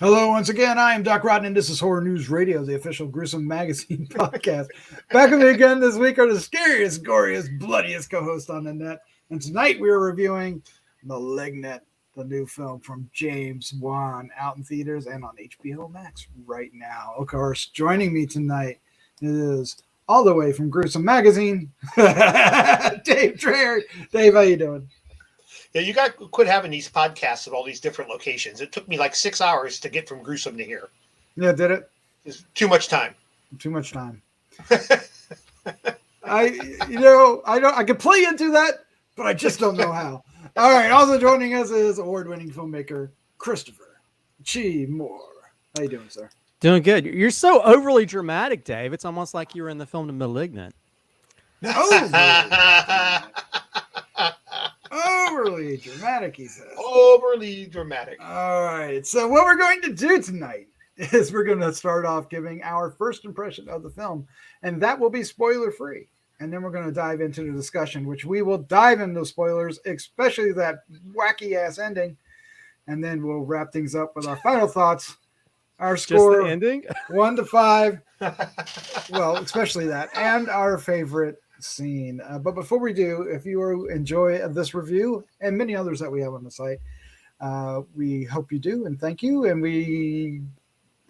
Hello, once again. I am Doc Rotten, and this is Horror News Radio, the official Gruesome Magazine podcast. Back with me again this week are the scariest, goriest, bloodiest co-hosts on the net. And tonight we are reviewing *Malignant*, the new film from James Wan, out in theaters and on HBOMax right now. Of course, joining me tonight is all the way from Gruesome Magazine, Dave Dreher. Dave, how you doing? Yeah, you got to quit having these podcasts at all these different locations. It took me like 6 hours to get from Gruesome to here. Yeah, did it? It's too much time. Too much time. I could play into that, but I just don't know how. All right. Also joining us is award-winning filmmaker Christopher Chi Moore. How you doing, sir? Doing good. You're so overly dramatic, Dave. It's almost like you were in the film *Malignant*. Overly dramatic, he says. Overly dramatic. All right. So what we're going to do tonight is we're going to start off giving our first impression of the film, and that will be spoiler-free. And then we're going to dive into the discussion, which we will dive into spoilers, especially that wacky-ass ending. And then we'll wrap things up with our final thoughts. Our score, just the ending? 1 to 5. Well, especially that. And our favorite scene. But before we do, if you enjoy this review and many others that we have on the site, we hope you do, and thank you. And we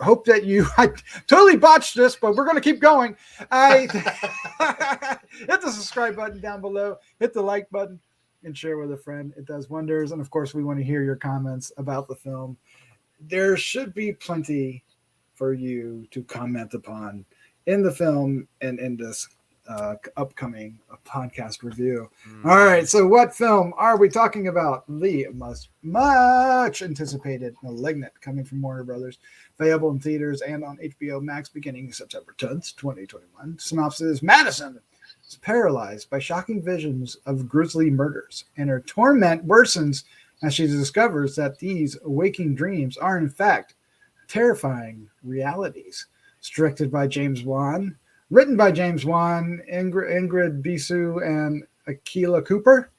hope that I totally botched this, but we're going to keep going. Hit the subscribe button down below, hit the like button, and share with a friend. It does wonders. And of course, we want to hear your comments about the film. There should be plenty for you to comment upon in the film and in this upcoming podcast review. All right, so what film are we talking about? The much anticipated *Malignant*, coming from Warner Brothers, available in theaters and on HBO Max beginning September 10th, 2021. Synopsis: Madison is paralyzed by shocking visions of grisly murders, and her torment worsens as she discovers that these waking dreams are in fact terrifying realities. Directed by James Wan, written by James Wan, Ingrid, Bisu, and Akela Cooper.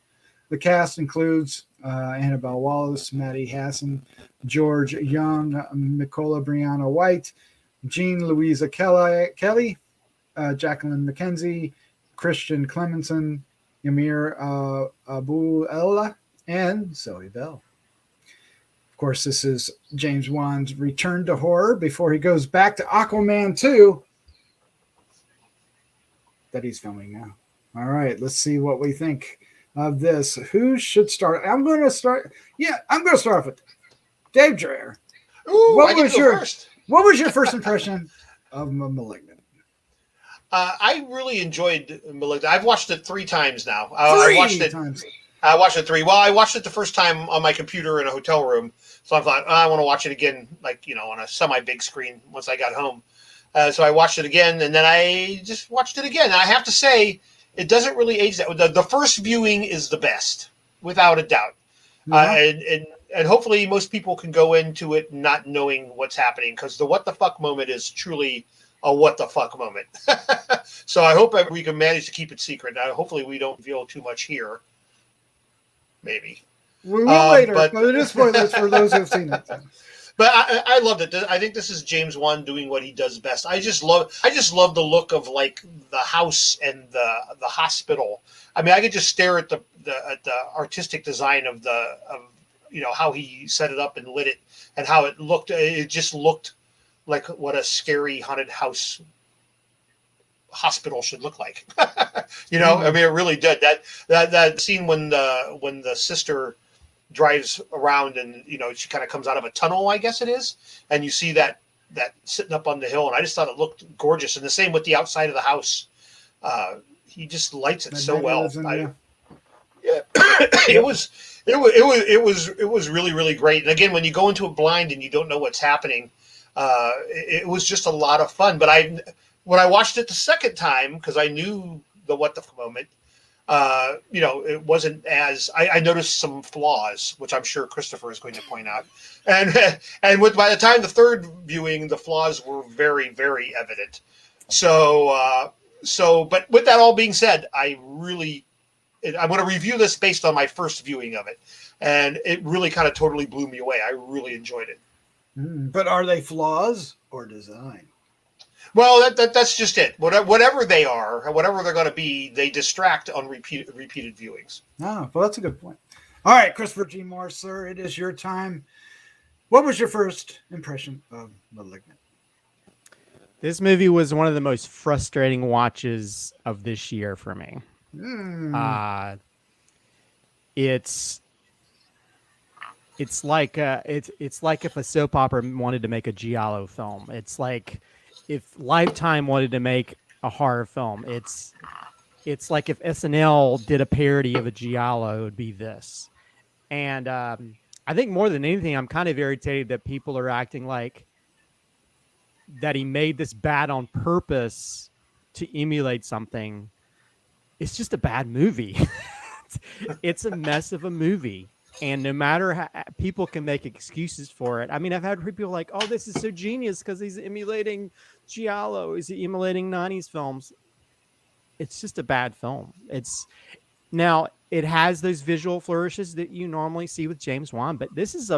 The cast includes Annabelle Wallace, Maddie Hassan, George Young, Nicola Brianna White, Jean Louisa Kelly, Jacqueline McKenzie, Christian Clemenson, Yamir Abu Ella, and Zoe Bell. Of course, this is James Wan's return to horror before he goes back to Aquaman 2. That he's filming now. All right, let's see what we think of this. Who should start? I'm going to start off with Dave Dreher. What was your first impression of *Malignant*? I really enjoyed *Malignant*. I've watched it 3 times now. I watched it 3. Well, I watched it the first time on my computer in a hotel room, so I thought I want to watch it again, on a semi-big screen once I got home. So I watched it again, and then I just watched it again. And I have to say, it doesn't really age that. The first viewing is the best, without a doubt. And hopefully most people can go into it not knowing what's happening, because the what the fuck moment is truly a what the fuck moment. So I hope we can manage to keep it secret. Hopefully we don't reveal too much here. Maybe. We will later, but it is spoilers for those who have seen it. But I loved it. I think this is James Wan doing what he does best. I just love the look of like the house and the hospital. I mean, I could just stare at the artistic design of how he set it up and lit it, and how it looked. It just looked like what a scary haunted hospital should look like. I mean, it really did. That scene when the sister drives around and she kind of comes out of a tunnel, I guess it is, and you see that sitting up on the hill, and I just thought it looked gorgeous. And the same with the outside of the house. He just lights it so well. It was really, really great. And again, when you go into it blind and you don't know what's happening, it was just a lot of fun. But when I watched it the second time, because I knew the what the moment, it wasn't as I noticed some flaws, which I'm sure Christopher is going to point out. And by the time the third viewing, the flaws were very, very evident. So but with that all being said, I'm going to review this based on my first viewing of it, and it really kind of totally blew me away. I really enjoyed it. But are they flaws or design? Well, that's just it. Whatever they are, whatever they're going to be, they distract on repeated viewings. Oh, well, that's a good point. All right, Christopher G. Morse, sir, it is your time. What was your first impression of *Malignant*? This movie was one of the most frustrating watches of this year for me. It's like it's like if a soap opera wanted to make a giallo film. It's like if Lifetime wanted to make a horror film. It's like if SNL did a parody of a giallo, it would be this. And I think more than anything, I'm kind of irritated that people are acting like that he made this bad on purpose to emulate something. It's just a bad movie. It's a mess of a movie. And no matter how people can make excuses for it. I mean, I've had people like, oh, this is so genius because he's emulating giallo. He's emulating 90s films. It's just a bad film. Now it has those visual flourishes that you normally see with James Wan, but this is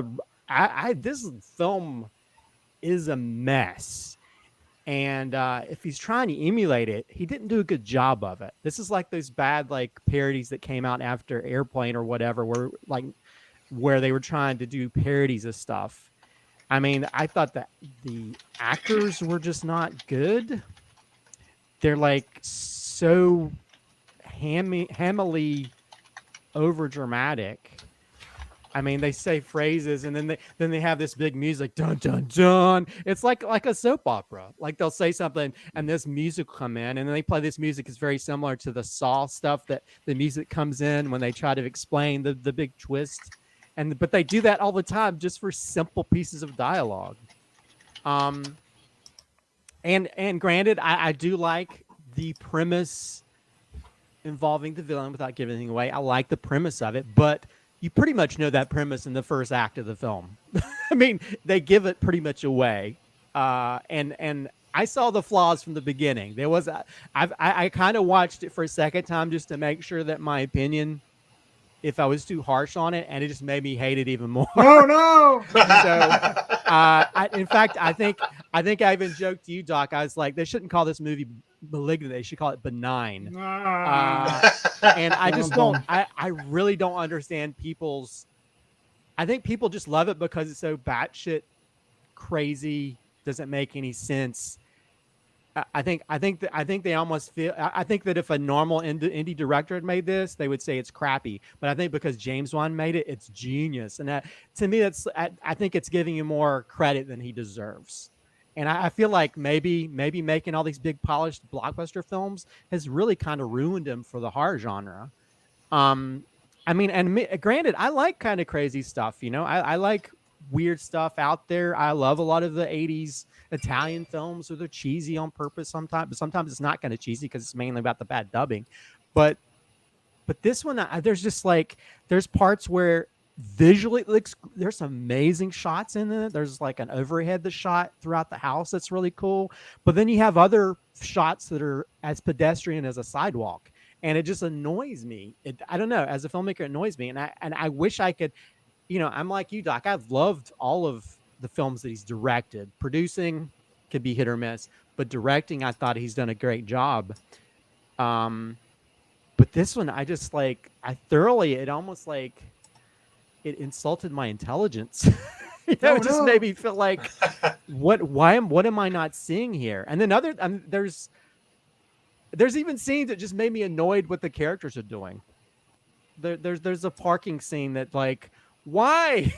this film is a mess. And if he's trying to emulate it, he didn't do a good job of it. This is like those bad parodies that came out after Airplane or whatever, where they were trying to do parodies of stuff. I mean, I thought that the actors were just not good. They're so hammily over dramatic. I mean, they say phrases and then they have this big music, dun dun dun. It's like a soap opera. Like they'll say something and this music will come in, and then they play this music. It's very similar to the Saw stuff that the music comes in when they try to explain the big twist. But they do that all the time just for simple pieces of dialogue. And granted, I do like the premise involving the villain without giving anything away. I like the premise of it, but you pretty much know that premise in the first act of the film. I mean, they give it pretty much away. And I saw the flaws from the beginning. There was I kind of watched it for a second time just to make sure that my opinion, if I was too harsh on it, and it just made me hate it even more. Oh no! So, in fact, I think I even joked to you, Doc. I was like, they shouldn't call this movie Malignant. They should call it Benign. And I just don't. I really don't understand people's. I think people just love it because it's so batshit crazy. Doesn't make any sense. I think they almost feel. I think that if a normal indie director had made this, they would say it's crappy. But I think because James Wan made it, it's genius. And to me, I think it's giving him more credit than he deserves. And I feel like maybe making all these big polished blockbuster films has really kind of ruined him for the horror genre. I mean, and granted, I like kind of crazy stuff. You know, I like weird stuff out there. I love a lot of the 80s Italian films, where they're cheesy on purpose sometimes, but sometimes it's not kind of cheesy because it's mainly about the bad dubbing. But this one, there's just there's parts where visually it looks, there's some amazing shots in it. There's like an overhead that's shot throughout the house that's really cool. But then you have other shots that are as pedestrian as a sidewalk. And it just annoys me. I don't know. As a filmmaker, it annoys me. And I wish I could, you know, I'm like you, Doc. I've loved all of the films that he's directed. Producing could be hit or miss, but directing, I thought he's done a great job. But this one, I just it almost it insulted my intelligence. It just made me feel like, what am I not seeing here? And then there's even scenes that just made me annoyed what the characters are doing. There's a parking scene that why?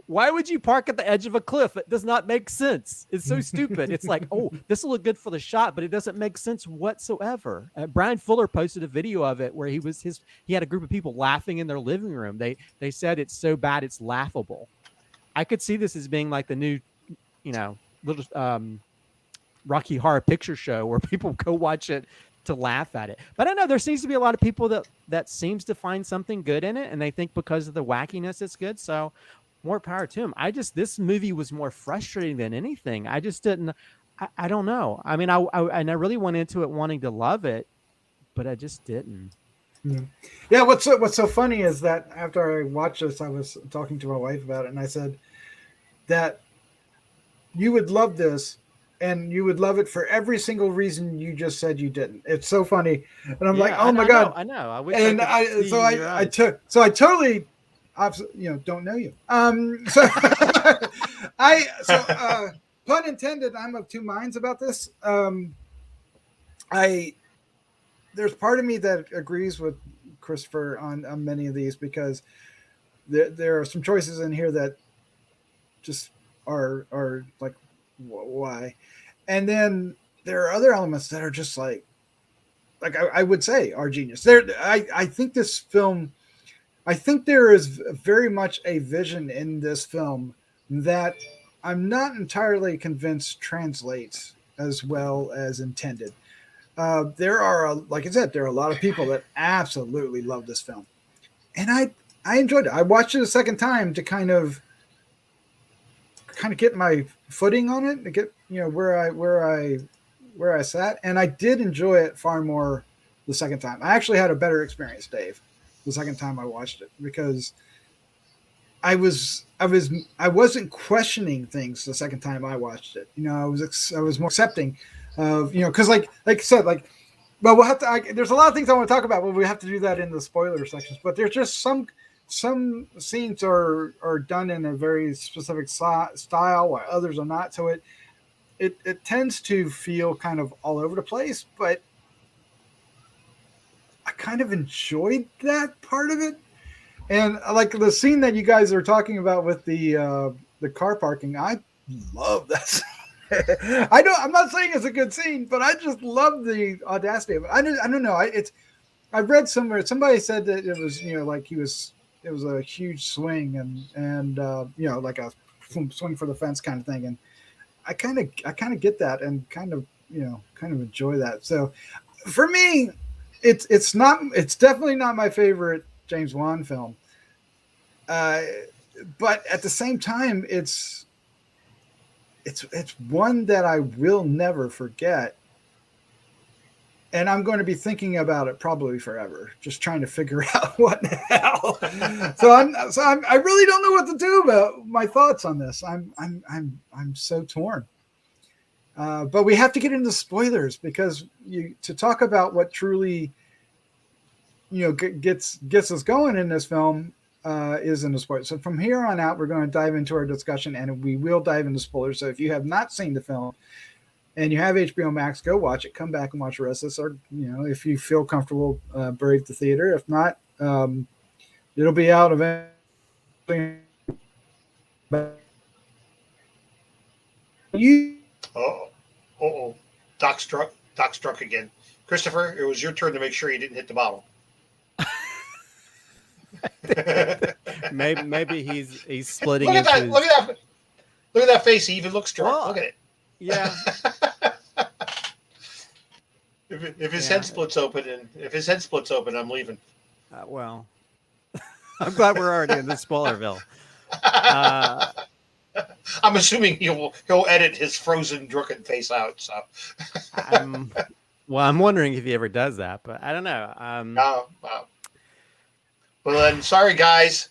Why would you park at the edge of a cliff? It does not make sense. It's so stupid. It's like, oh, this will look good for the shot, but it doesn't make sense whatsoever. Brian Fuller posted a video of it where he had a group of people laughing in their living room. They said it's so bad it's laughable. I could see this as being like the new, you know, little Rocky Horror Picture Show where people go watch it to laugh at it. But I don't know, there seems to be a lot of people that seems to find something good in it, and they think because of the wackiness it's good. So more power to him. This movie was more frustrating than anything. I just didn't. I don't know. I mean, I really went into it wanting to love it, but I just didn't. Yeah. What's so funny is that after I watched this, I was talking to my wife about it, and I said, that you would love this, and you would love it for every single reason you just said you didn't. It's so funny, and I'm like, oh my god, I know. I wish. And I totally, don't know you. Pun intended. I'm of two minds about this. There's part of me that agrees with Christopher on many of these, because there are some choices in here that just are like, why? And then there are other elements that are just like I would say are genius. I think this film, I think there is very much a vision in this film that I'm not entirely convinced translates as well as intended. There are, like I said, there are a lot of people that absolutely love this film, and I enjoyed it. I watched it a second time to kind of get my footing on it, to get where I sat, and I did enjoy it far more the second time. I actually had a better experience, Dave, the second time I watched it, because I wasn't questioning things the second time I watched it. I was more accepting of, because like I said, but we'll have to. There's a lot of things I want to talk about, but we have to do that in the spoiler sections. But there's just some scenes are done in a very specific style, while others are not. So it tends to feel kind of all over the place, but I kind of enjoyed that part of it. And like the scene that you guys are talking about with the car parking, I love that scene. I'm not saying it's a good scene, but I just love the audacity of it. I don't know. I read somewhere, somebody said that it was, it was a huge swing and like a swing for the fence kind of thing. And I kind of get that, and kind of enjoy that. So for me, it's definitely not my favorite James Wan film. But at the same time, it's one that I will never forget. And I'm going to be thinking about it probably forever, just trying to figure out what the hell. I really don't know what to do about my thoughts on this. I'm so torn. But we have to get into spoilers, because to talk about what truly, gets us going in this film is in the spoilers. So from here on out, we're going to dive into our discussion, and we will dive into spoilers. So if you have not seen the film and you have HBOMax, go watch it. Come back and watch the rest of this. Or if you feel comfortable, brave the theater. If not, it'll be out eventually. Doc struck again. Christopher, it was your turn to make sure you didn't hit the bottle. maybe he's splitting. Look at that face. He even looks drunk. Look at it. Yeah. if his head splits open, I'm leaving. Well, I'm glad we're already in the spoilerville. I'm assuming he'll edit his frozen drunken face out. So. I'm wondering if he ever does that, but I don't know. Wow. Well then, sorry guys.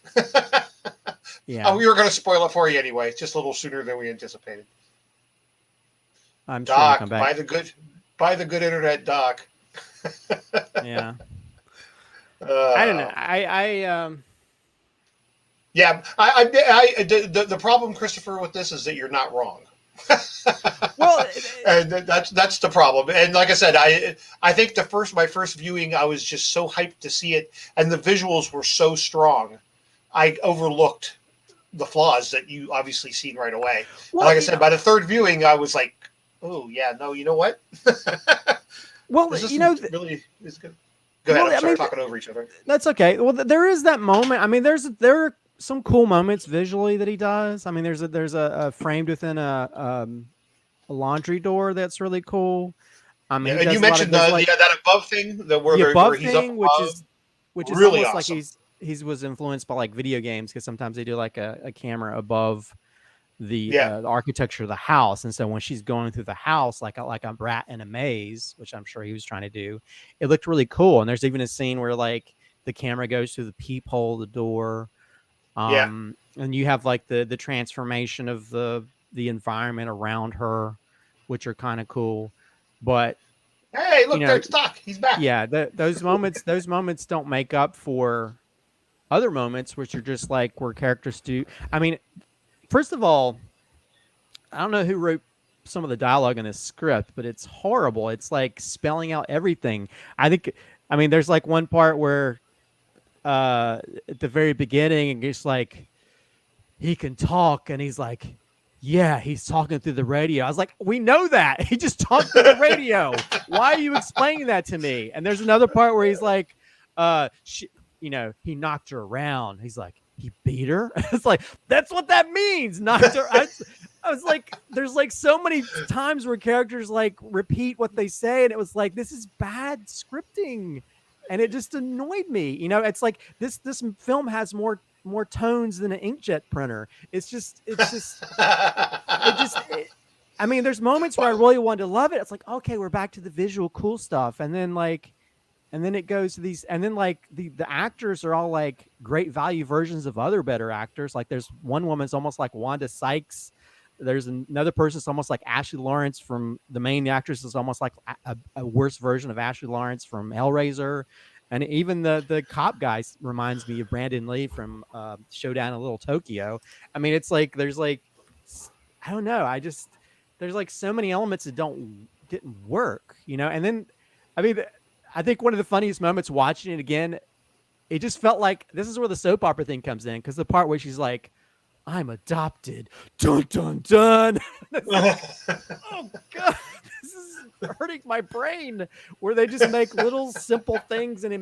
Yeah. We were going to spoil it for you anyway, just a little sooner than we anticipated. I'm Doc, sure come back. buy the good internet, Doc. Yeah. I don't know. Yeah, the problem, Christopher, with this is that you're not wrong. Well, and that's the problem. And like I said, I think my first viewing, I was just so hyped to see it, and the visuals were so strong, I overlooked the flaws that you obviously seen right away. Well, like I said, by the third viewing, I was like, oh yeah, no, you know what? Well, really is good. Go ahead. I'm sorry, talking over each other. That's okay. Well, there is that moment. I mean, there are some cool moments visually that he does. I mean, there's a framed within a laundry door that's really cool. I mean, and you mentioned that above thing, the above he's thing, up above, which is really almost awesome. Like he was influenced by like video games, because sometimes they do like a camera above the architecture of the house, and so when she's going through the house like a rat in a maze, which I'm sure he was trying to do, it looked really cool. And there's even a scene where like the camera goes through the peephole of the door. Yeah. And you have like the transformation of the environment around her, which are kind of cool. But Hey, you look, know, there's Doc. He's back. yeah, those moments don't make up for other moments, which are just like where characters do. I mean, first of all, I don't know who wrote some of the dialogue in this script, but it's horrible. It's like spelling out everything. I mean, there's like one part where at the very beginning, and it's like he can talk, and he's like, yeah, he's talking through the radio. I was like, we know that. He just talked through the radio. Why are you explaining that to me? And there's another part where he's like, he knocked her around. He's like, he beat her. It's like, that's what that means. Knocked her. I was like, there's like so many times where characters like repeat what they say, and it was like, this is bad scripting, and it just annoyed me. It's like this film has more tones than an inkjet printer. I mean, there's moments where I really wanted to love it. It's like, okay, we're back to the visual cool stuff, and then it goes to these, and then like the actors are all like great value versions of other better actors. Like there's one woman's almost like Wanda Sykes. There's another person that's almost like Ashley Lawrence from the main actress is almost like a worse version of Ashley Lawrence from Hellraiser. And even the cop guy reminds me of Brandon Lee from Showdown in Little Tokyo. I mean, it's like there's like, I don't know. There's like so many elements that didn't work, And then, I mean, I think one of the funniest moments watching it again, it just felt like this is where the soap opera thing comes in, because the part where she's like, I'm adopted. Dun dun dun. Like, oh God, this is hurting my brain. Where they just make little simple things and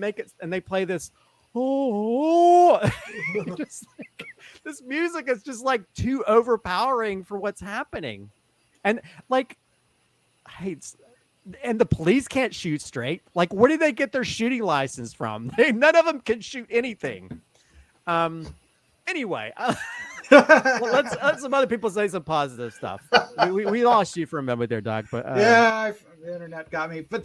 they play this. Oh, just like, this music is just like too overpowering for what's happening, and like, and the police can't shoot straight. Like, where did they get their shooting license from? None of them can shoot anything. Anyway. Well, let some other people say some positive stuff. We lost you for a moment there, Doc. But the internet got me. But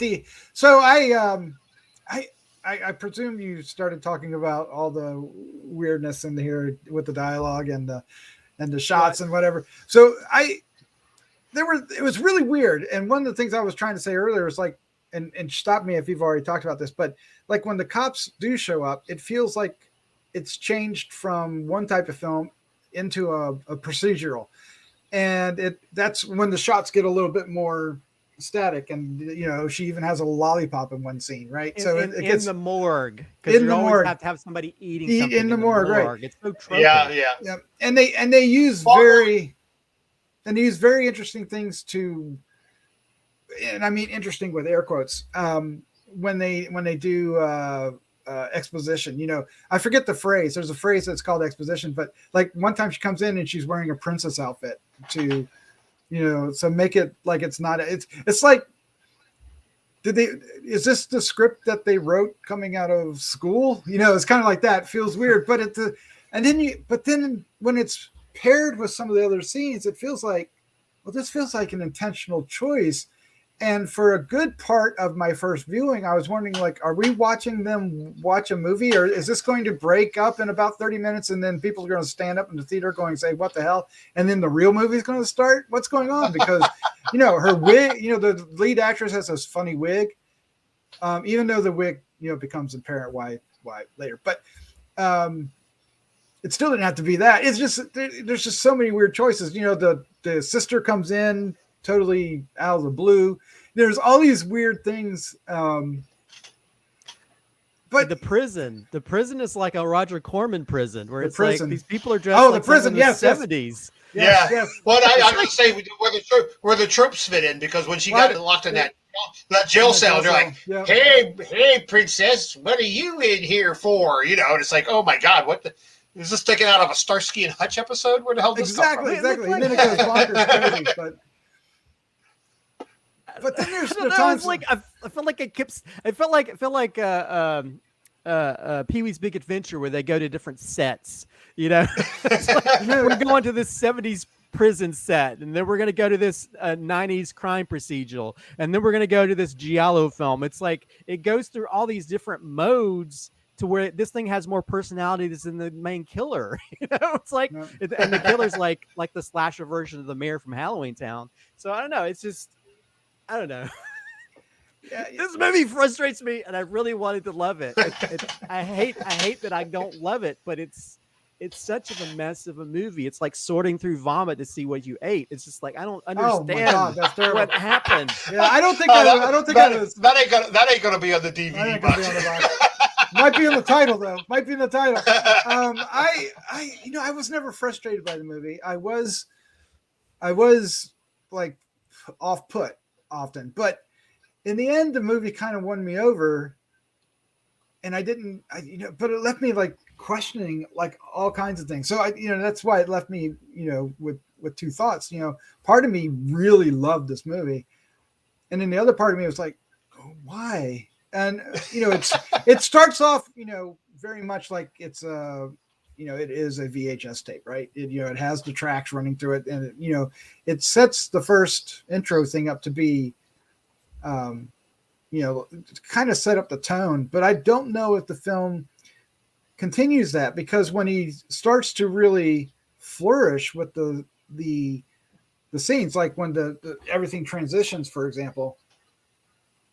I presume you started talking about all the weirdness in here with the dialogue and the shots and whatever. So it was really weird. And one of the things I was trying to say earlier was like, and stop me if you've already talked about this, but like when the cops do show up, it feels like it's changed from one type of film into a procedural, and that's when the shots get a little bit more static, and she even has a lollipop in one scene, right? It gets in the morgue, because you always have to have somebody eating something in the morgue, right? It's so tropey. Yeah. And they use very interesting things to, and I mean interesting with air quotes, when they do exposition. I forget the phrase. There's a phrase that's called exposition, but like one time she comes in and she's wearing a princess outfit to, so make it like it's not. It's like, is this the script that they wrote coming out of school? It's kind of like that. It feels weird, but then when it's paired with some of the other scenes, it feels like, well, this feels like an intentional choice. And for a good part of my first viewing, I was wondering, like, are we watching them watch a movie, or is this going to break up in about 30 minutes and then people are going to stand up in the theater going, say, what the hell? And then the real movie is going to start? What's going on? Because, her wig, the lead actress has this funny wig, even though the wig, becomes apparent why later. But it still didn't have to be that. It's just, there's just so many weird choices. The sister comes in totally out of the blue. There's all these weird things. But the prison is like a Roger Corman prison, where it's like these people are dressed the prison, in the 70s. Yes. Well, I gotta say where the tropes fit in, because when she got locked in that jail cell, they're like, hey, princess, what are you in here for? And it's like, oh my God, what the. Is this taken out of a Starsky and Hutch episode? Where the hell did this come from? Exactly. And then it goes bonkers crazy, but then there's the times like I felt like it felt like Pee-wee's Big Adventure, where they go to different sets. It's like, we're going to this 70s prison set, and then we're going to go to this 90s crime procedural, and then we're going to go to this giallo film. It's like it goes through all these different modes to where this thing has more personality than the main killer. It's like, No. and the killer's like the slasher version of the mayor from Halloween Town. So I don't know. It's just, I don't know. Yeah, This movie frustrates me, and I really wanted to love it. I hate that I don't love it, but it's such of a mess of a movie. It's like sorting through vomit to see what you ate. It's just like I don't oh my understand God, that's terrible. what happened. Yeah, I don't think I was. that ain't gonna be on the That DVD ain't gonna be on the box. Might be in the title though. Might be in the title. I was never frustrated by the movie. I was like off put often, but in the end, the movie kind of won me over, and but it left me like questioning like all kinds of things. So that's why it left me, with two thoughts. Part of me really loved this movie, and then the other part of me was like, oh, why? And it starts off, very much like it's it is a VHS tape, right? It has the tracks running through it, and it sets the first intro thing up to be, kind of set up the tone. But I don't know if the film continues that, because when he starts to really flourish with the scenes, like when the everything transitions, for example,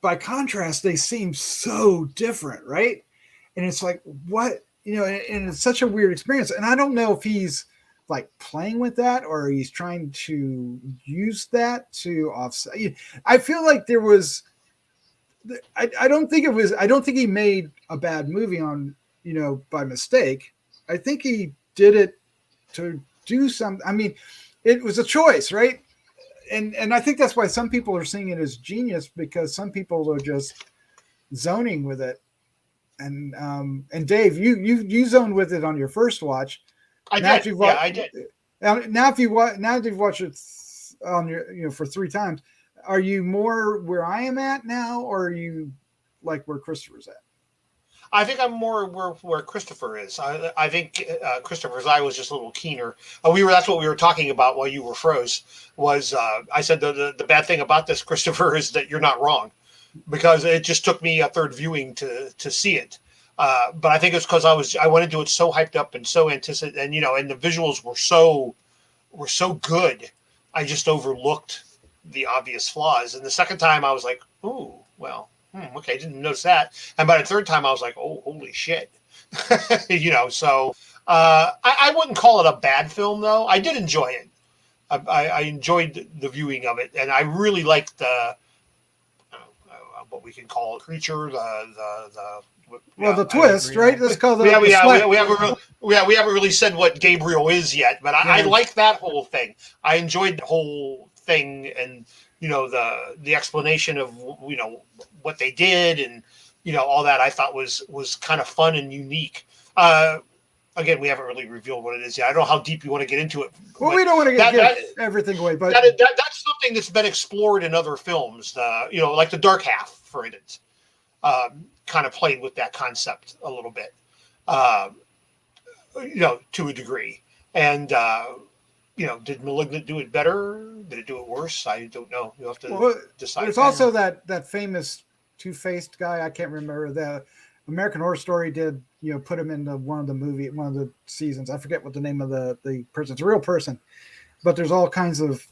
by contrast, they seem so different, right? And it's like, what, and it's such a weird experience. And I don't know if he's like playing with that or he's trying to use that to offset. I feel like there was, I don't think he made a bad movie by mistake. I think he did it to do something. I mean, it was a choice, right? And I think that's why some people are seeing it as genius, because some people are just zoning with it. And Dave, you zoned with it on your first watch. I did. I did. Now if you've watched it on your for 3 times, are you more where I am at now, or are you like where Christopher's at? I think I'm more where Christopher is. I think Christopher's eye was just a little keener. That's what we were talking about while you were froze. Was I said the bad thing about this, Christopher, is that you're not wrong, because it just took me a third viewing to see it. But I think it's because I went into it so hyped up and so anticipated, and the visuals were so good. I just overlooked the obvious flaws. And the second time I was like, ooh, well. Okay, didn't notice that. And by the third time, I was like, "Oh, holy shit!" So I wouldn't call it a bad film, though. I did enjoy it. I enjoyed the viewing of it, and I really liked the what we can call a creature, the twist, right? Let's call we haven't really said what Gabriel is yet, but I like that whole thing. I enjoyed the whole thing, and the explanation of what they did, and all that I thought was kind of fun and unique. Again, we haven't really revealed what it is yet. I don't know how deep you want to get into it. Well, we don't want to give everything away, but that's something that's been explored in other films. Like The Dark Half, for instance, kind of played with that concept a little bit, to a degree. And did Malignant do it better? Did it do it worse? I don't know. You'll have to decide. There's also that famous two-faced guy. I can't remember. The American Horror Story did, put him into one of the seasons. I forget what the name of the person. It's a real person, but there's all kinds of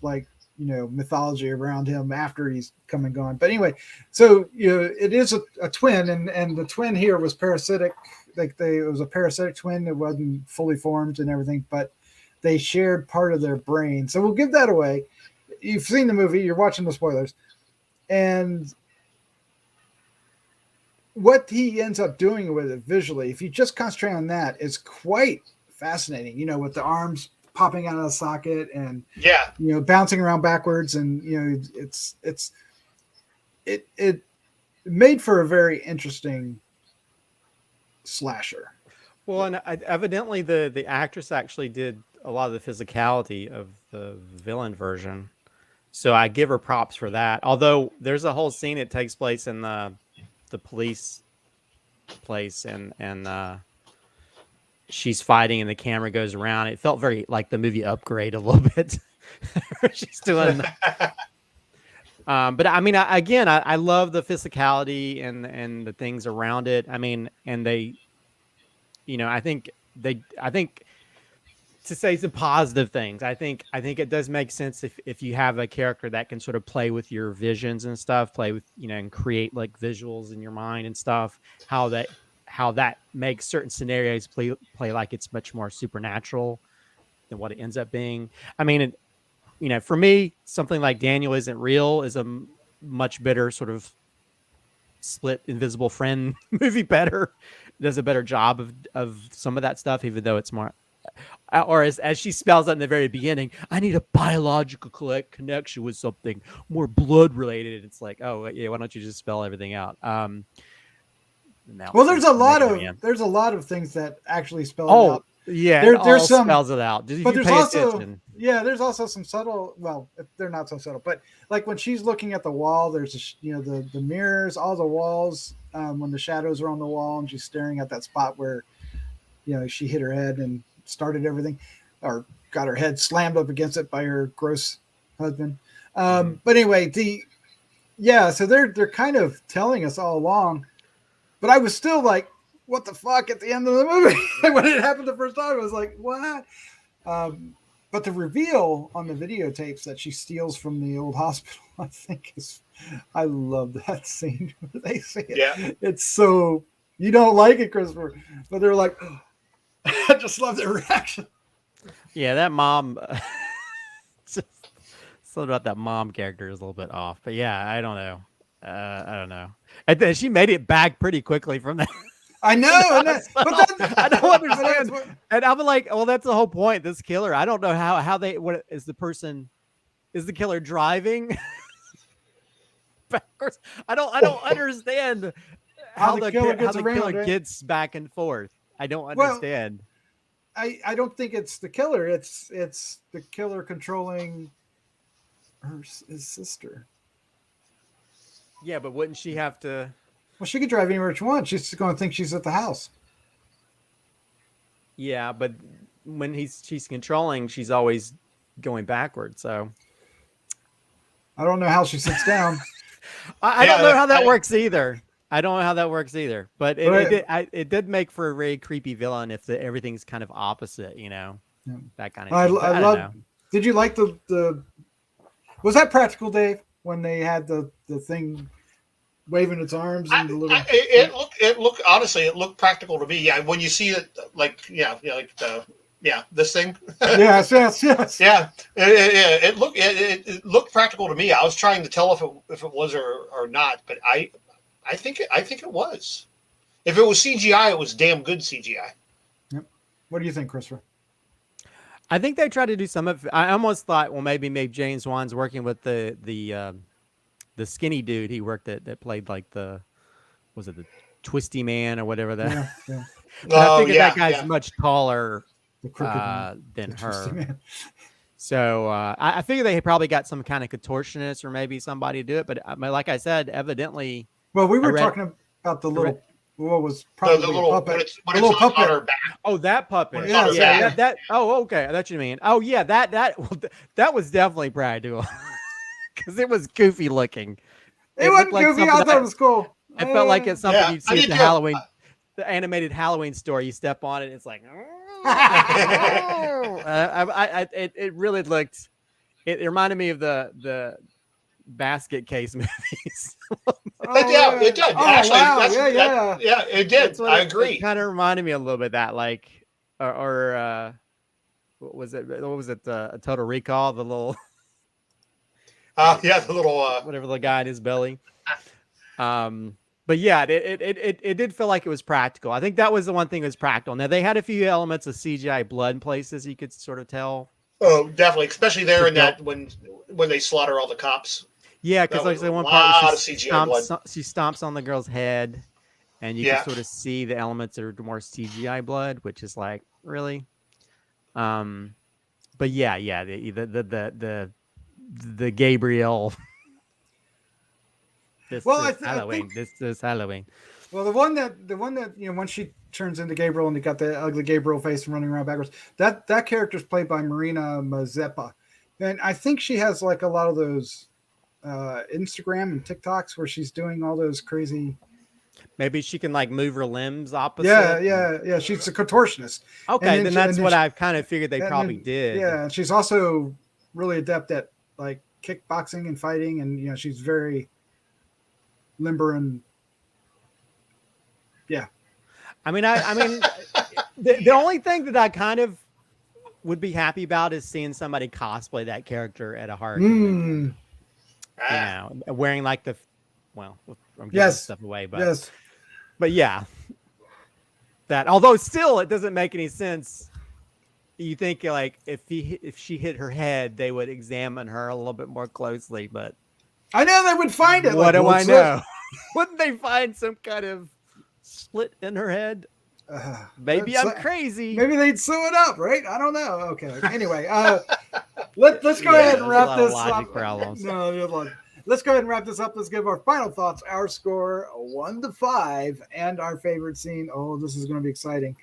mythology around him after he's come and gone. But anyway, so it is a twin, and the twin here was parasitic. It was a parasitic twin. It wasn't fully formed and everything, but they shared part of their brain. So we'll give that away. You've seen the movie, you're watching the spoilers. And what he ends up doing with it visually, if you just concentrate on that, is quite fascinating, with the arms popping out of the socket and bouncing around backwards. And, it made for a very interesting slasher. Well, and evidently the actress actually did a lot of the physicality of the villain version, so I give her props for that. Although there's a whole scene that takes place in the police place, and she's fighting, and the camera goes around. It felt very like the movie Upgrade a little bit. She's doing, but I mean, I love the physicality and the things around it. I mean, and they I think to say some positive things, I think it does make sense if you have a character that can sort of play with your visions and stuff, play with, and create like visuals in your mind and stuff, how that makes certain scenarios play like it's much more supernatural than what it ends up being. I mean, for me, something like Daniel Isn't Real is a much better sort of split invisible friend movie. Does a better job of some of that stuff, even though it's more, or as she spells out in the very beginning, I need a biological connection with something more blood related. It's like, oh yeah, why don't you just spell everything out? Well, there's a lot of things that actually spell it out. Yeah, there's some spells it out. But there's also there's also some subtle. Well, they're not so subtle, but like when she's looking at the wall, there's the mirrors, all the walls. When the shadows are on the wall, and she's staring at that spot where she hit her head and started everything, or got her head slammed up against it by her gross husband. But anyway, so they're kind of telling us all along, but I was still like, what the fuck at the end of the movie? When it happened the first time, I was like, what? But the reveal on the videotapes that she steals from the old hospital, I think I love that scene. They say it. Yeah. It's so, you don't like it, Christopher, but they're like, oh. I just love their reaction. Yeah, that mom, something about that mom character is a little bit off, but yeah, I don't know. And she made it back pretty quickly from that. I know, but I don't understand. And I'm like, well, that's the whole point. This killer, I don't know how is the killer driving backwards? I don't understand how the killer gets back and forth. I don't understand. Well, I don't think it's the killer. It's the killer controlling his sister. Yeah, but wouldn't she have to? Well, she could drive anywhere she wants. She's going to think she's at the house. Yeah, but when she's controlling, she's always going backwards. So I don't know how she sits down. I don't know how that works either. I don't know how that works either. But it did make for a very creepy villain if everything's kind of opposite, that kind of thing. I don't know. Did you like the? Was that practical, Dave? When they had the thing waving its arms and the little. It looked honestly, it looked practical to me. Yeah, when you see it, this thing. Yes. Yeah, it looked practical to me. I was trying to tell if it was or not, but I think it was. If it was CGI, it was damn good CGI. Yep. What do you think, Christopher? I think they tried to do some of. I almost thought, well, maybe James Wan's working with the skinny dude he worked that played like was it the Twisty Man or whatever that? Yeah. But I figured that guy's much taller than her. So I figure they probably got some kind of contortionist or maybe somebody to do it. But like I said, evidently. Well, we were talking about the little. What was probably the little puppet? When it's puppet. On her back. Oh, that puppet. Yeah. That. Oh, okay. That's what you mean. Oh, yeah. That was definitely practical because it was goofy looking. It wasn't goofy. I thought it was cool. It felt like it's something you'd see at the animated Halloween store. You step on it, it's like. It really looked. It reminded me of the basket case movies. It did. Actually, wow. It did. I agree. It kind of reminded me a little bit of that, like, or what was it? What was it? A Total Recall, the little. The little. Whatever the guy in his belly. But yeah, it did feel like it was practical. I think that was the one thing that was practical. Now they had a few elements of CGI blood in places you could sort of tell. Oh, definitely, especially there in that when they slaughter all the cops. Yeah, because like the one part she stomps on the girl's head, and you can sort of see the elements that are more CGI blood, which is like really. But yeah, the Gabriel. This Halloween. Well, the one that once she turns into Gabriel and you got the ugly Gabriel face and running around backwards, that character's played by Marina Mazeppa, and I think she has like a lot of those Instagram and TikToks where she's doing all those crazy Maybe she can like move her limbs opposite. Yeah. She's a contortionist. Okay, then that's what she, I've kind of figured they probably did. Yeah, and she's also really adept at like kickboxing and fighting, and she's very limber and yeah. I mean, the only thing that I kind of would be happy about is seeing somebody cosplay that character at a horror convention. Wearing like I'm giving stuff away, but yeah, that. Although still, it doesn't make any sense. You think like if she hit her head, they would examine her a little bit more closely, but I know they would find it. What do I know? Wouldn't they find some kind of slit in her head? Maybe I'm crazy. Maybe they'd sew it up, right? I don't know. Okay. Anyway, let's go ahead and wrap this up. No, let's go ahead and wrap this up. Let's give our final thoughts, our score 1 to 5, and our favorite scene. Oh, this is going to be exciting.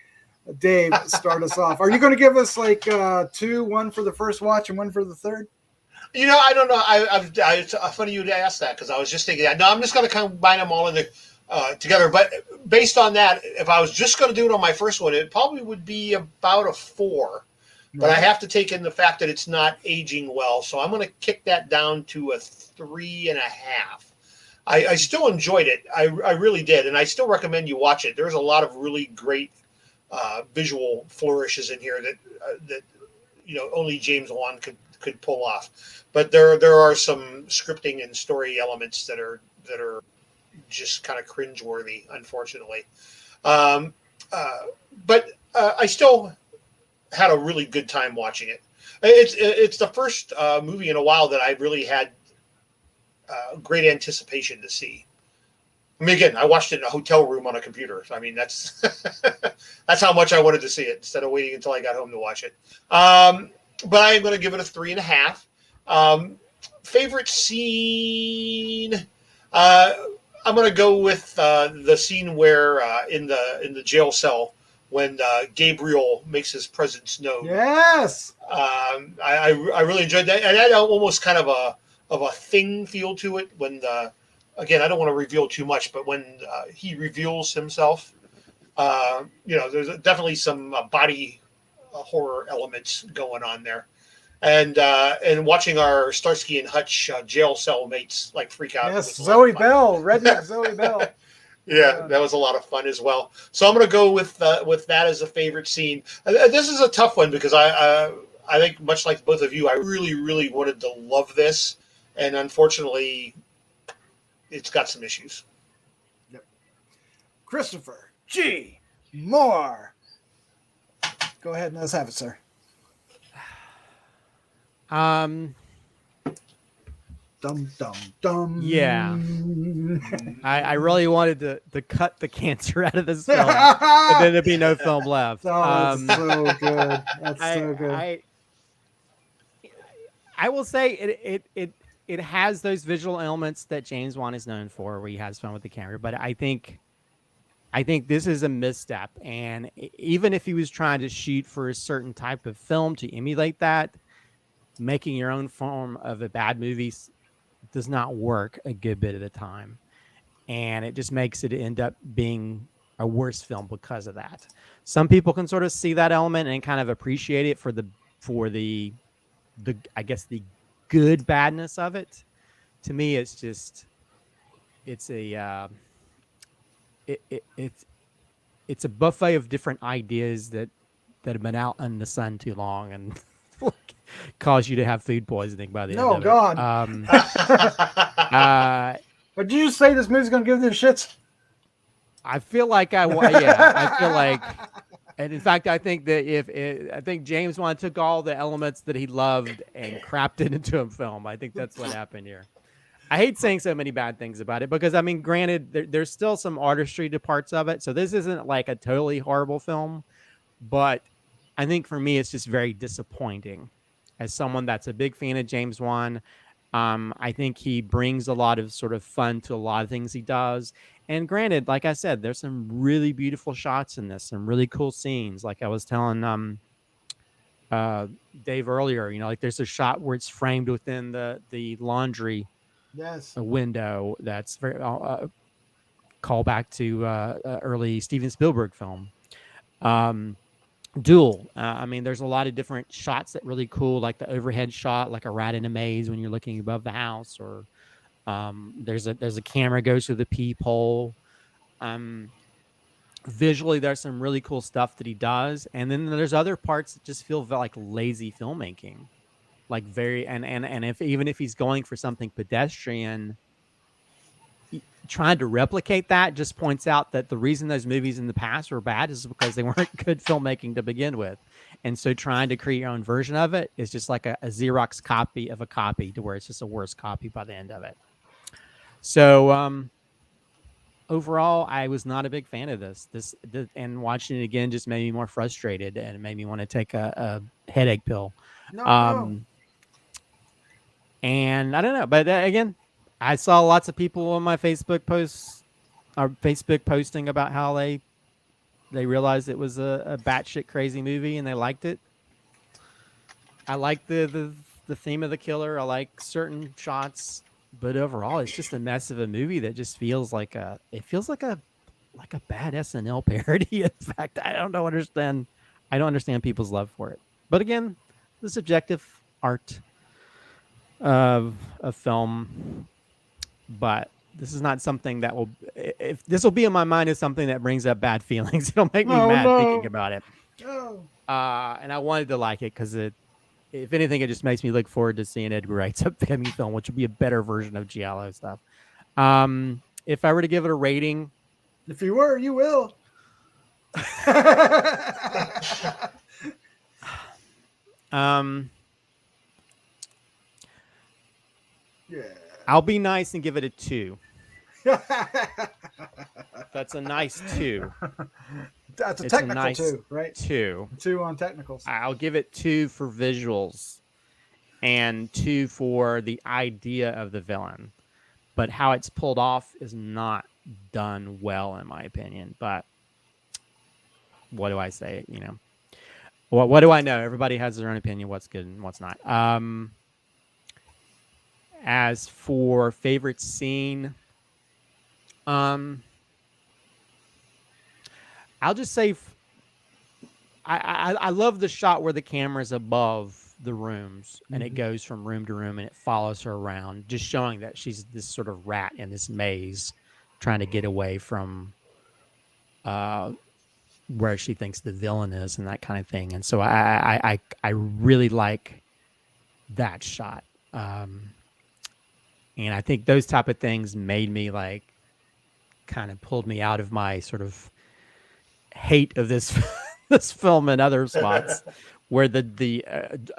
Dave, start us off. Are you going to give us like 2, 1 for the first watch and 1 for the third? I don't know. It's funny you asked that because I was just thinking that. No, I'm just going to combine them all in the together. But based on that, if I was just going to do it on my first one, it probably would be about a 4. But I have to take in the fact that it's not aging well, so I'm going to kick that down to a 3.5. I still enjoyed it. I really did, and I still recommend you watch it. There's a lot of really great visual flourishes in here that only James Wan could pull off. But there are some scripting and story elements that are just kind of cringeworthy, unfortunately. But I still had a really good time watching it. It's the first movie in a while that I really had great anticipation to see. I mean, again, I watched it in a hotel room on a computer. I mean, that's that's how much I wanted to see it instead of waiting until I got home to watch it. But I am going to give it a 3.5. Favorite scene? I'm going to go with the scene where in the jail cell when Gabriel makes his presence known. Yes. I really enjoyed that, and that had almost kind of a thing feel to it when again, I don't want to reveal too much, but when he reveals himself, there's definitely some body horror elements going on there. And watching our Starsky and Hutch jail cell mates like freak out. Yes, Zoe Bell, redneck Zoe Bell. Yeah, that was a lot of fun as well. So I'm going to go with that as a favorite scene. This is a tough one because I think much like both of you, I really, really wanted to love this, and unfortunately, it's got some issues. Yep. Christopher G. Moore. Go ahead and let's have it, sir. Dum dum dum. Yeah. I really wanted to cut the cancer out of this film, but then there'd be no film left. Oh, that's so good. That's so good. I will say it has those visual elements that James Wan is known for, where he has fun with the camera. But I think this is a misstep, and even if he was trying to shoot for a certain type of film to emulate that, making your own form of a bad movie does not work a good bit of the time, and it just makes it end up being a worse film because of that. Some people can sort of see that element and kind of appreciate it for the I guess the good badness of it. To me, it's a it's a buffet of different ideas that have been out in the sun too long and cause you to have food poisoning by the end of it. Oh, God. But did you say this movie's going to give them shits? I feel like I feel like, and in fact, I think that I think James Wan took all the elements that he loved and crapped it into a film. I think that's what happened here. I hate saying so many bad things about it because, I mean, granted, there's still some artistry to parts of it. So this isn't like a totally horrible film, but I think for me, it's just very disappointing. As someone that's a big fan of James Wan, I think he brings a lot of sort of fun to a lot of things he does. And granted, like I said, there's some really beautiful shots in this, some really cool scenes. Like I was telling Dave earlier, like there's a shot where it's framed within the laundry window. That's very callback to early Steven Spielberg film. Duel. I mean, there's a lot of different shots that really cool, like the overhead shot, like a rat in a maze when you're looking above the house, or there's a camera goes through the peephole. Visually, there's some really cool stuff that he does, and then there's other parts that just feel like lazy filmmaking, like very and if even if he's going for something pedestrian, trying to replicate that just points out that the reason those movies in the past were bad is because they weren't good filmmaking to begin with. And so trying to create your own version of it is just like a Xerox copy of a copy, to where it's just a worse copy by the end of it. So overall, I was not a big fan of this, and watching it again just made me more frustrated, and it made me want to take a headache pill. No. And I don't know, but again, I saw lots of people on my Facebook posts or Facebook posting about how they realized it was a batshit crazy movie and they liked it. I like the theme of the killer. I like certain shots, but overall, it's just a mess of a movie that just feels like a bad SNL parody. In fact, I don't understand people's love for it. But again, the subjective art of film. But this is not something that will, if this will be in my mind as something that brings up bad feelings. It'll make me mad thinking about it. Oh. And I wanted to like it because if anything, it just makes me look forward to seeing Edgar Wright's upcoming film, which will be a better version of Giallo stuff. If I were to give it a rating, if you were, you will. Yeah. I'll be nice and give it a 2. That's a nice 2. That's a technical nice 2, right? 2. 2 on technicals. I'll give it 2 for visuals and 2 for the idea of the villain. But how it's pulled off is not done well, in my opinion. But what do I say? You know, what do I know? Everybody has their own opinion. What's good and what's not. As for favorite scene, I'll just say I love the shot where the camera's above the rooms and it goes from room to room and it follows her around, just showing that she's this sort of rat in this maze trying to get away from where she thinks the villain is and that kind of thing. And so I really like that shot. And I think those type of things made me like kind of pulled me out of my sort of hate of this this film and other spots where the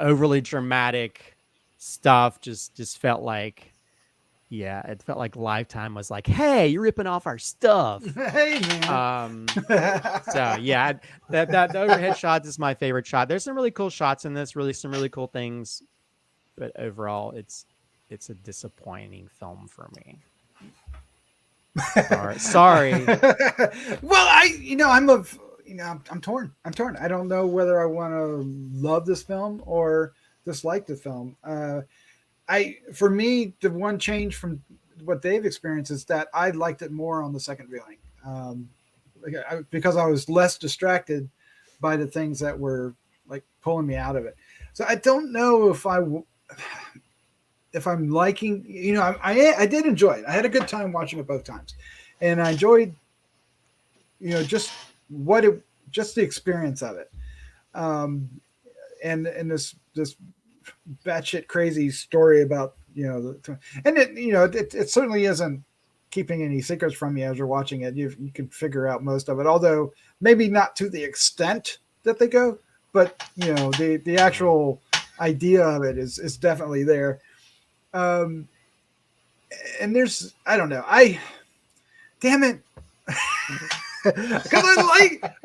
overly dramatic stuff just felt like, yeah, it felt like Lifetime was like, hey, you're ripping off our stuff. Hey, man. So yeah, that overhead shot is my favorite shot. There's some really cool shots in this, some really cool things, but overall it's a disappointing film for me. Sorry. Well, I'm torn. I don't know whether I want to love this film or dislike the film. For me, the one change from what they've experienced is that I liked it more on the second viewing, because I was less distracted by the things that were like pulling me out of it. So I don't know if I'm liking, I did enjoy it. I had a good time watching it both times, and I enjoyed, just the experience of it. And this batshit crazy story about, it certainly isn't keeping any secrets from you as you're watching it. You can figure out most of it, although maybe not to the extent that they go, but the actual idea of it is definitely there. And there's, I don't know, damn it. Because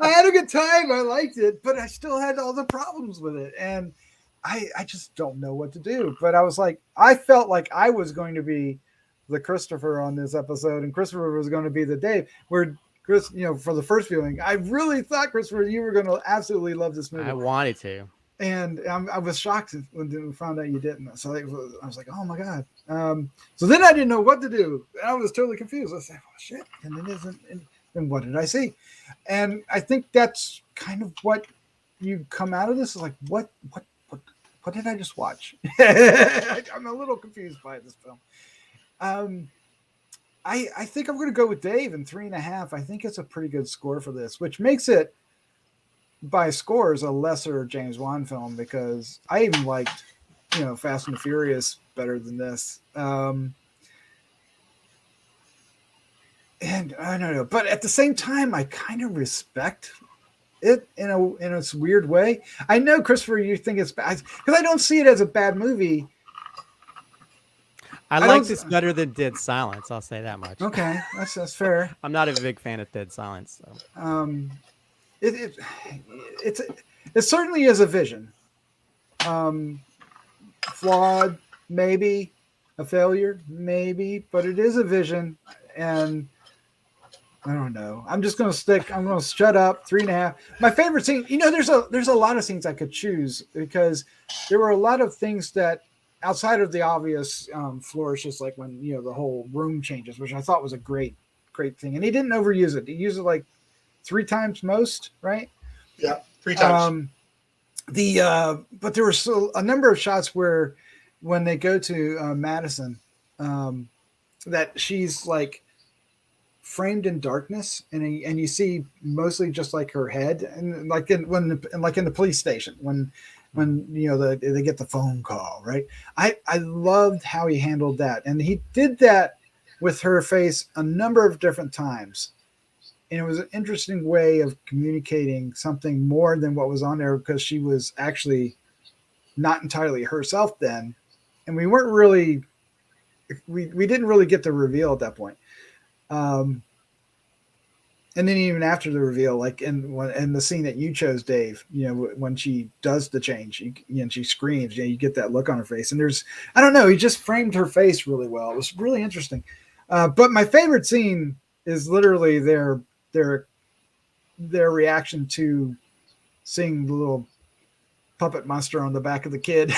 I had a good time. I liked it, but I still had all the problems with it. And I just don't know what to do. But I felt like I was going to be the Christopher on this episode, and Christopher was going to be the Dave, where Chris, for the first viewing, I really thought, Christopher, you were going to absolutely love this movie. I wanted to. And I was shocked when we found out you didn't. So I was like, oh my God. So then I didn't know what to do. I was totally confused. I said, oh shit. And it isn't. And what did I see? And I think that's kind of what you come out of this is like, what did I just watch? I'm a little confused by this film. I think I'm going to go with Dave in 3.5. I think it's a pretty good score for this, which makes it by scores a lesser James Wan film because I even liked, Fast and the Furious better than this. And I don't know, but at the same time, I kind of respect it in a weird way. I know, Christopher, you think it's bad because I don't see it as a bad movie. I like this better than Dead Silence. I'll say that much. Okay, that's fair. I'm not a big fan of Dead Silence. So. It certainly is a vision. Flawed, maybe a failure, maybe, but it is a vision, and I don't know. I'm going to shut up. 3.5. My favorite scene, there's a lot of scenes I could choose because there were a lot of things that outside of the obvious flourishes, like when, the whole room changes, which I thought was a great thing. And he didn't overuse it. He used it like 3 times most, right? Yeah, 3 times. But there were still a number of shots where when they go to Madison, that she's like framed in darkness, and you see mostly just like her head, and like in the police station when they get the phone call, right? I loved how he handled that, and he did that with her face a number of different times, and it was an interesting way of communicating something more than what was on there because she was actually not entirely herself then, and we weren't really we didn't really get the reveal at that point. And then even after the reveal, like in the scene that you chose, Dave, when she does the change, and she screams, you get that look on her face. And I don't know, he just framed her face really well. It was really interesting. But my favorite scene is literally their reaction to seeing the little puppet monster on the back of the kid,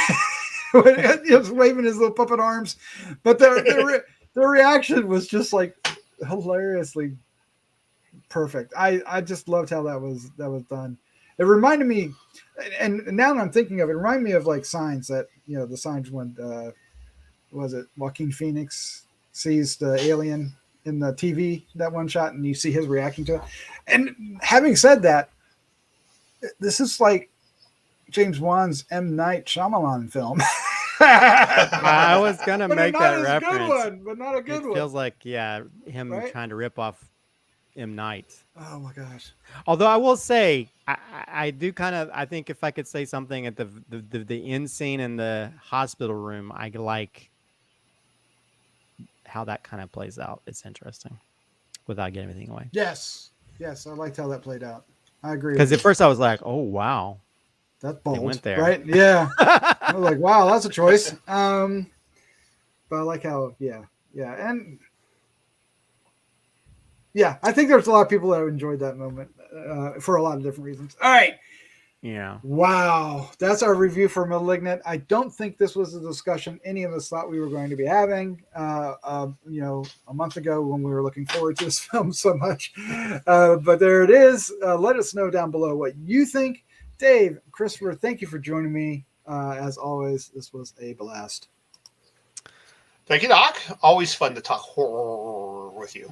just waving his little puppet arms. But their reaction was just like hilariously perfect. I just loved how that was done. It reminded me, and now that I'm thinking of it, reminded me of like Signs, that the Signs when was it Joaquin Phoenix sees the alien in the TV, that one shot, and you see his reaction to it. And having said that, this is like James Wan's M. Night Shyamalan film. I was gonna make that reference, good one, but not a good one. Feels like him right? trying to rip off M. Night. Oh my gosh! Although I will say, I do kind of. I think if I could say something at the end scene in the hospital room, I like how that kind of plays out. It's interesting, without giving anything away. Yes, I liked how that played out. I agree. Because at first I was like, "Oh wow, that's bold." they went there, right? Yeah. I was like, "Wow, that's a choice." But I like how, and. Yeah, I think there's a lot of people that enjoyed that moment for a lot of different reasons. All right. Yeah. Wow. That's our review for Malignant. I don't think this was a discussion any of us thought we were going to be having, a month ago when we were looking forward to this film so much. But there it is. Let us know down below what you think. Dave, Christopher, thank you for joining me. As always, this was a blast. Thank you, Doc. Always fun to talk horror with you.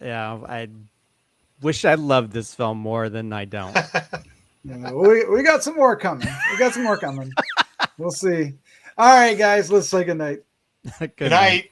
Yeah. I wish I loved this film more than I don't. We got some more coming. We'll see. All right, guys. Let's say good night. Good night.